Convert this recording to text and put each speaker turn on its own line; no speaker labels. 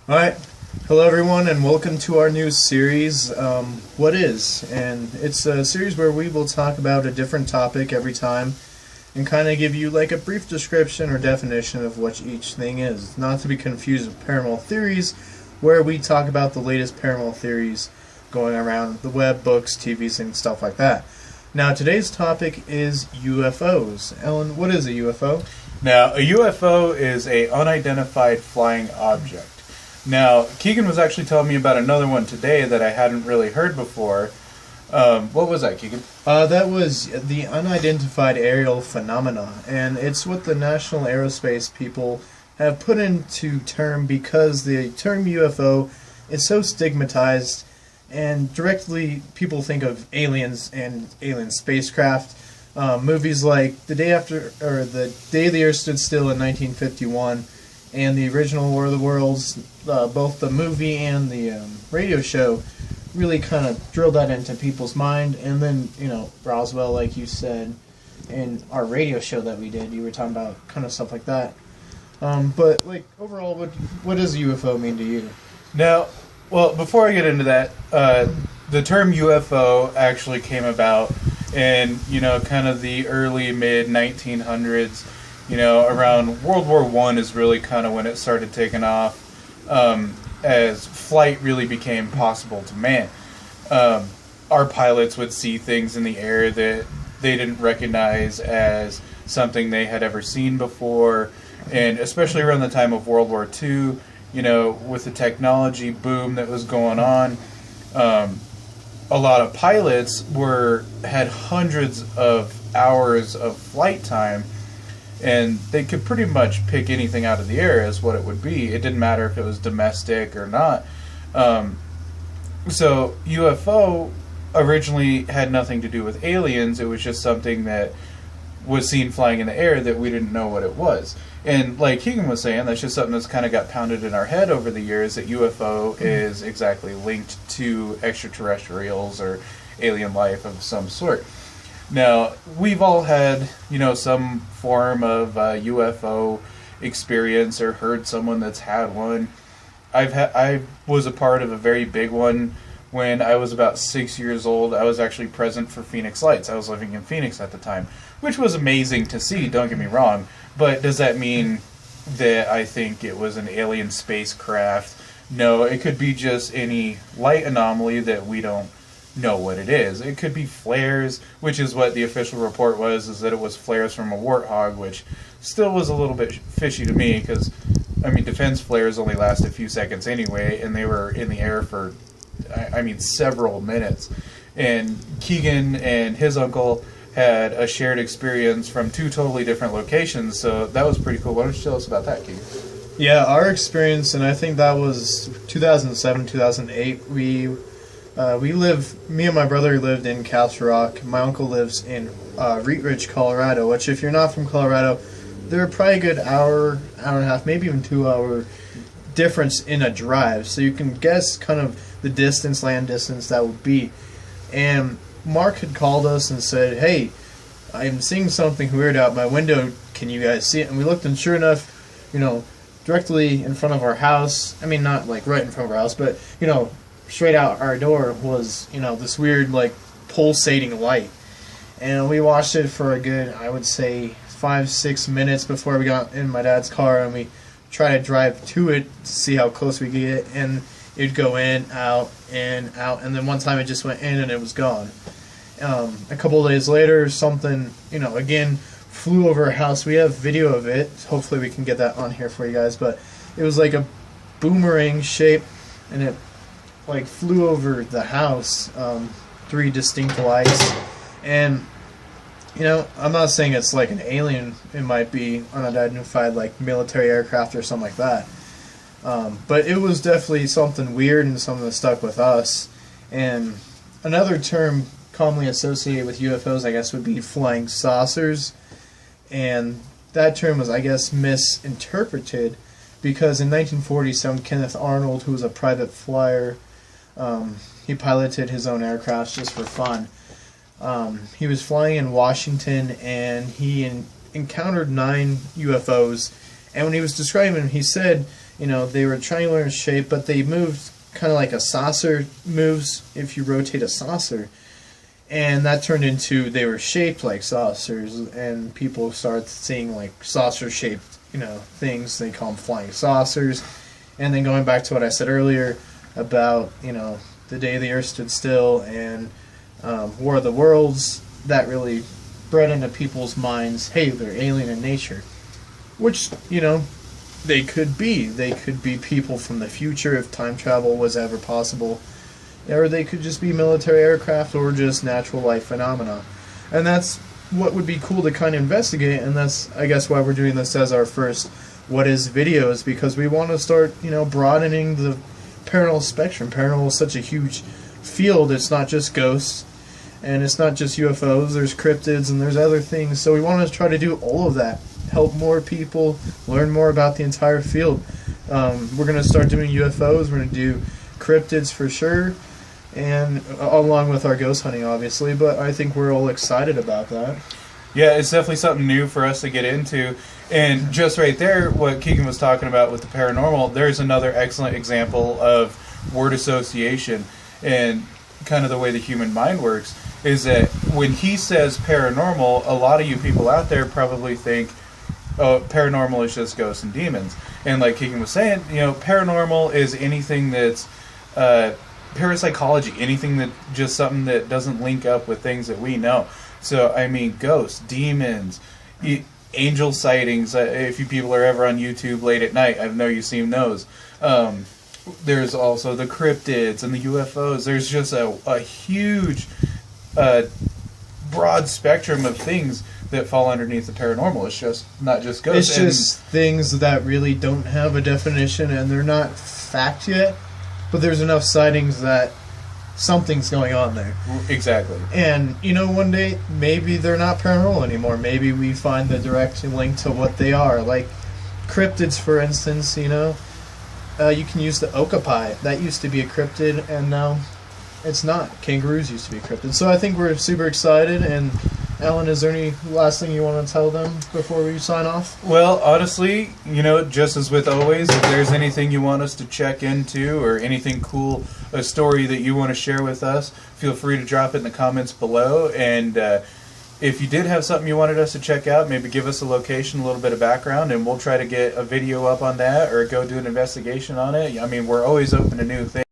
Alright, hello everyone and welcome to our new series, What Is? And it's a series where we will talk about a different topic every time and kind of give you like a brief description or definition of what each thing is. Not to be confused with paranormal theories, where we talk about the latest paranormal theories going around the web, books, TVs, and stuff like that. Now today's topic is UFOs. Ellen, what is a UFO?
Now, a UFO is a unidentified flying object. Now, Keegan was actually telling me about another one today that I hadn't really heard before. What was that, Keegan?
That was the Unidentified Aerial Phenomena, and it's what the National Aerospace people have put into term because the term UFO is so stigmatized, and directly people think of aliens and alien spacecraft. Movies like The Day After, or The Day the Earth Stood Still in 1951, and the original War of the Worlds, both the movie and the radio show, really kind of drilled that into people's mind. And then, you know, Roswell, like you said, in our radio show that we did, you were talking about kind of stuff like that. But, like, overall, what does UFO mean to you?
Now, well, before I get into that, the term UFO actually came about in, kind of the early, mid-1900s. Around World War I is really kind of when it started taking off, as flight really became possible to man. Our pilots would see things in the air that they didn't recognize as something they had ever seen before, and especially around the time of World War II, with the technology boom that was going on, a lot of pilots had hundreds of hours of flight time, and they could pretty much pick anything out of the air as what it would be. It didn't matter if it was domestic or not. So UFO originally had nothing to do with aliens. It was just something that was seen flying in the air that we didn't know what it was. And like Keegan was saying, that's just something that's kind of got pounded in our head over the years, that UFO is exactly linked to extraterrestrials or alien life of some sort. Now, we've all had, some form of UFO experience or heard someone that's had one. I was a part of a very big one when I was about 6 years old. I was actually present for Phoenix Lights. I was living in Phoenix at the time, which was amazing to see, don't get me wrong. But does that mean that I think it was an alien spacecraft? No, it could be just any light anomaly that we don't know what it is. It could be flares, which is what the official report was, is that it was flares from a warthog, which still was a little bit fishy to me, because, defense flares only last a few seconds anyway, and they were in the air for, several minutes. And Keegan and his uncle had a shared experience from two totally different locations, so that was pretty cool. Why don't you tell us about that, Keegan?
Yeah, our experience, and I think that was 2007, 2008, me and my brother lived in Castle Rock. My uncle lives in Wheat Ridge, Colorado, which if you're not from Colorado, they're probably a good hour and a half, maybe even 2 hour difference in a drive. So you can guess kind of the land distance that would be. And Mark had called us and said, "Hey, I'm seeing something weird out my window. Can you guys see it?" And we looked, and sure enough, directly in front of our house, not like right in front of our house, but, straight out our door was, this weird, like, pulsating light. And we watched it for a good, I would say, 5-6 minutes before we got in my dad's car, and we tried to drive to it to see how close we could get, and it'd go in, out, and then one time it just went in and it was gone. A couple of days later, something, again, flew over our house. We have video of it. Hopefully we can get that on here for you guys, but it was like a boomerang shape, and it flew over the house, 3 distinct lights. And I'm not saying it's like an alien. It might be unidentified, like military aircraft or something like that, but it was definitely something weird and something that stuck with us. And another term commonly associated with UFOs, I guess, would be flying saucers, and that term was, I guess, misinterpreted, because in 1947 Kenneth Arnold, who was a private flyer, he piloted his own aircraft just for fun. He was flying in Washington, and he encountered 9 UFOs, And when he was describing them, he said, they were triangular in shape, but they moved kind of like a saucer moves if you rotate a saucer. And that turned into, they were shaped like saucers, and people started seeing like saucer-shaped, things. They call them flying saucers. And then going back to what I said earlier about, the day the Earth stood still and War of the Worlds, that really bred into people's minds, hey, they're alien in nature. Which, they could be. They could be people from the future if time travel was ever possible. Or they could just be military aircraft or just natural life phenomena. And that's what would be cool to kind of investigate, and that's, I guess, why we're doing this as our first What Is videos, because we want to start, broadening the paranormal spectrum. Paranormal is such a huge field. It's not just ghosts, and it's not just UFOs. There's cryptids, and there's other things. So we want to try to do all of that. Help more people, learn more about the entire field. We're going to start doing UFOs. We're going to do cryptids for sure, and along with our ghost hunting, obviously. But I think we're all excited about that.
Yeah, it's definitely something new for us to get into. And just right there, what Keegan was talking about with the paranormal, there's another excellent example of word association and kind of the way the human mind works, is that when he says paranormal, a lot of you people out there probably think, oh, paranormal is just ghosts and demons. And like Keegan was saying, paranormal is anything that's parapsychology, anything that just something that doesn't link up with things that we know. So, I mean, ghosts, demons, angel sightings. If you people are ever on YouTube late at night, I know you've seen those. There's also the cryptids and the UFOs. There's just a huge, broad spectrum of things that fall underneath the paranormal. It's just not just ghosts.
It's just things that really don't have a definition, and they're not fact yet, but there's enough sightings that something's going on there.
Exactly.
And, one day, maybe they're not paranormal anymore. Maybe we find the direct link to what they are. Like cryptids, for instance, you can use the okapi. That used to be a cryptid, and now it's not. Kangaroos used to be a cryptid. So I think we're super excited. And Alan, is there any last thing you want to tell them before we sign off?
Well, honestly, just as with always, if there's anything you want us to check into or anything cool, a story that you want to share with us, feel free to drop it in the comments below. And if you did have something you wanted us to check out, maybe give us a location, a little bit of background, and we'll try to get a video up on that or go do an investigation on it. I mean, we're always open to new things.